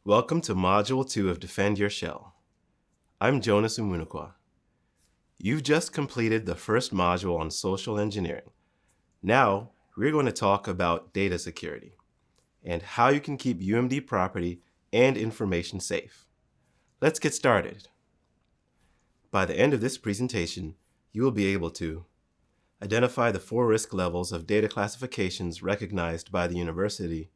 Welcome to Module 2 of Defend Your Shell. I'm Jonas Umunukwa. You've just completed the first module on social engineering. Now, we're going to talk about data security and how you can keep UMD property and information safe. Let's get started. By the end of this presentation, you will be able to identify the 4 risk levels of data classifications recognized by the university,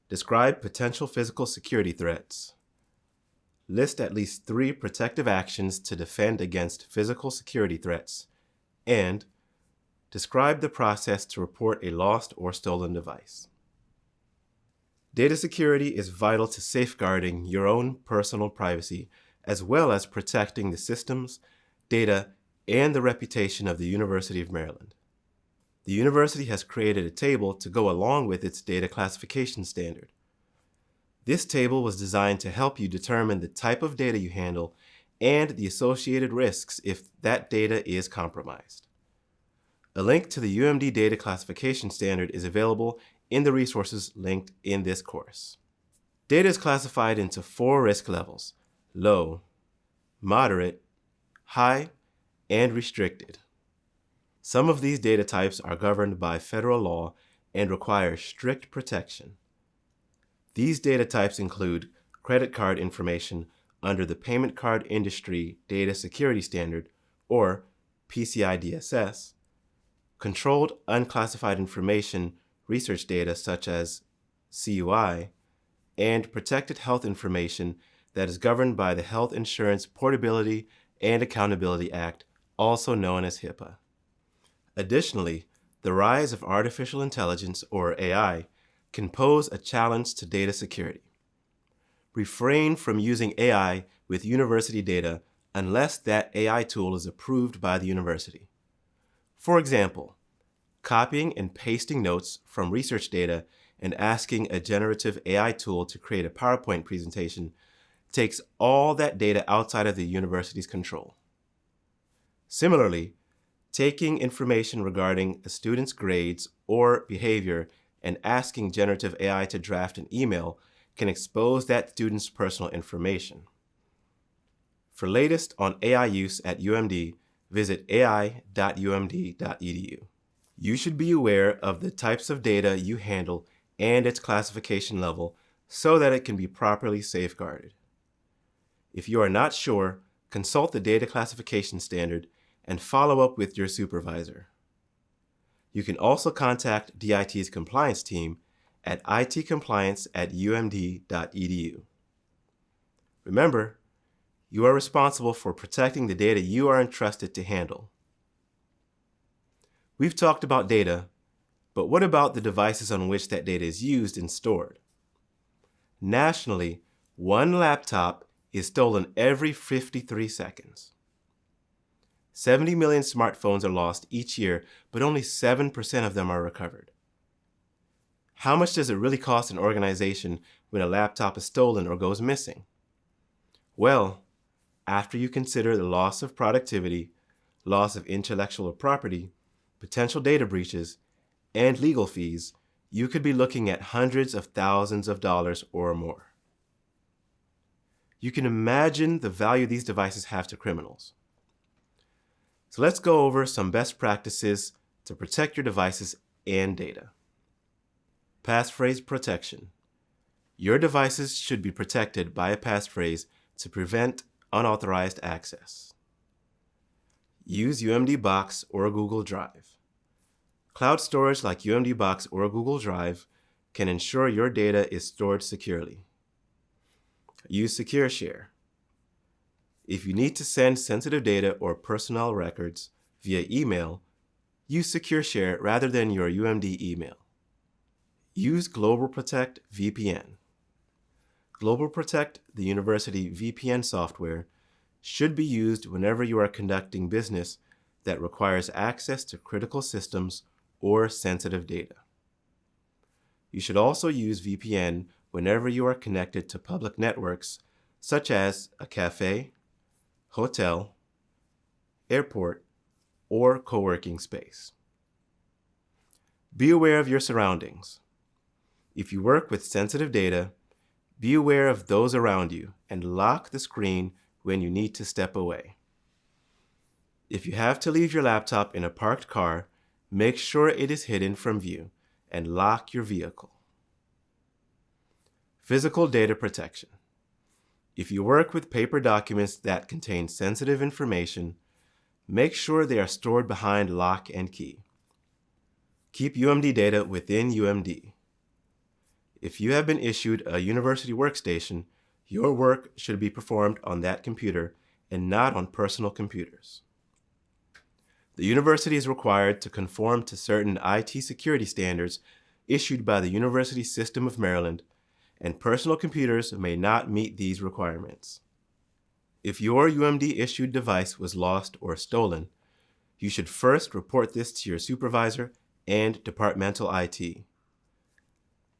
describe potential physical security threats, list at least 3 protective actions to defend against physical security threats, and describe the process to report a lost or stolen device. Data security is vital to safeguarding your own personal privacy, as well as protecting the systems, data, and the reputation of the University of Maryland. The university has created a table to go along with its data classification standard. This table was designed to help you determine the type of data you handle and the associated risks if that data is compromised. A link to the UMD Data Classification Standard is available in the resources linked in this course. Data is classified into 4 risk levels: low, moderate, high, and restricted. Some of these data types are governed by federal law and require strict protection. These data types include credit card information under the Payment Card Industry Data Security Standard, or PCI DSS, controlled unclassified information research data such as CUI, and protected health information that is governed by the Health Insurance Portability and Accountability Act, also known as HIPAA. Additionally, the rise of artificial intelligence, or AI, can pose a challenge to data security. Refrain from using AI with university data unless that AI tool is approved by the university. For example, copying and pasting notes from research data and asking a generative AI tool to create a PowerPoint presentation takes all that data outside of the university's control. Similarly, taking information regarding a student's grades or behavior and asking generative AI to draft an email can expose that student's personal information. For latest on AI use at UMD, visit ai.umd.edu. You should be aware of the types of data you handle and its classification level so that it can be properly safeguarded. If you are not sure, consult the data classification standard and follow up with your supervisor. You can also contact DIT's compliance team at itcompliance@umd.edu. Remember, you are responsible for protecting the data you are entrusted to handle. We've talked about data, but what about the devices on which that data is used and stored? Nationally, 1 laptop is stolen every 53 seconds. 70 million smartphones are lost each year, but only 7% of them are recovered. How much does it really cost an organization when a laptop is stolen or goes missing? Well, after you consider the loss of productivity, loss of intellectual property, potential data breaches, and legal fees, you could be looking at hundreds of thousands of dollars or more. You can imagine the value these devices have to criminals. So let's go over some best practices to protect your devices and data. Passphrase protection. Your devices should be protected by a passphrase to prevent unauthorized access. Use UMD Box or Google Drive. Cloud storage like UMD Box or Google Drive can ensure your data is stored securely. Use SecureShare. If you need to send sensitive data or personnel records via email, use SecureShare rather than your UMD email. Use GlobalProtect VPN. GlobalProtect, the university VPN software, should be used whenever you are conducting business that requires access to critical systems or sensitive data. You should also use VPN whenever you are connected to public networks such as a cafe, hotel, airport, or co-working space. Be aware of your surroundings. If you work with sensitive data, Be aware of those around you and lock the screen when you need to step away. If you have to leave your laptop in a parked car, make sure it is hidden from view and lock your vehicle. Physical data protection. If you work with paper documents that contain sensitive information, make sure they are stored behind lock and key. Keep UMD data within UMD. If you have been issued a university workstation, your work should be performed on that computer and not on personal computers. The university is required to conform to certain IT security standards issued by the University System of Maryland, and personal computers may not meet these requirements. If your UMD-issued device was lost or stolen, you should first report this to your supervisor and departmental IT.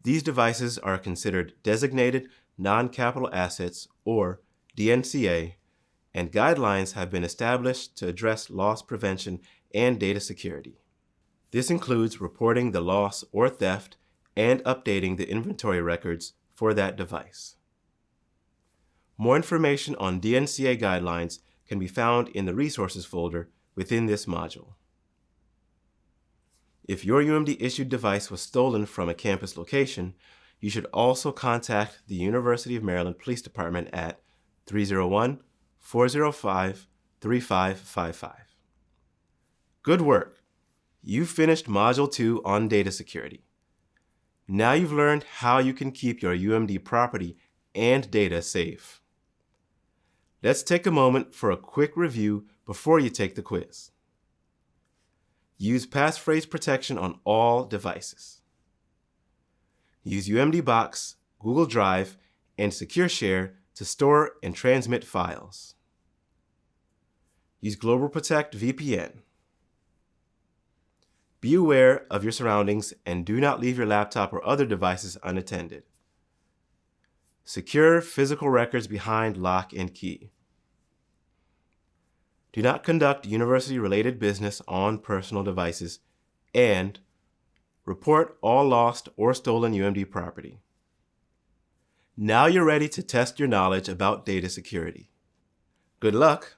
These devices are considered designated non-capital assets, or DNCA, and guidelines have been established to address loss prevention and data security. This includes reporting the loss or theft and updating the inventory records for that device. More information on DNCA guidelines can be found in the Resources folder within this module. If your UMD-issued device was stolen from a campus location, you should also contact the University of Maryland Police Department at 301-405-3555. Good work! You've finished Module 2 on data security. Now you've learned how you can keep your UMD property and data safe. Let's take a moment for a quick review before you take the quiz. Use passphrase protection on all devices. Use UMD Box, Google Drive, and Secure Share to store and transmit files. Use Global Protect VPN. Be aware of your surroundings and do not leave your laptop or other devices unattended. Secure physical records behind lock and key. Do not conduct university-related business on personal devices, and report all lost or stolen UMD property. Now you're ready to test your knowledge about data security. Good luck!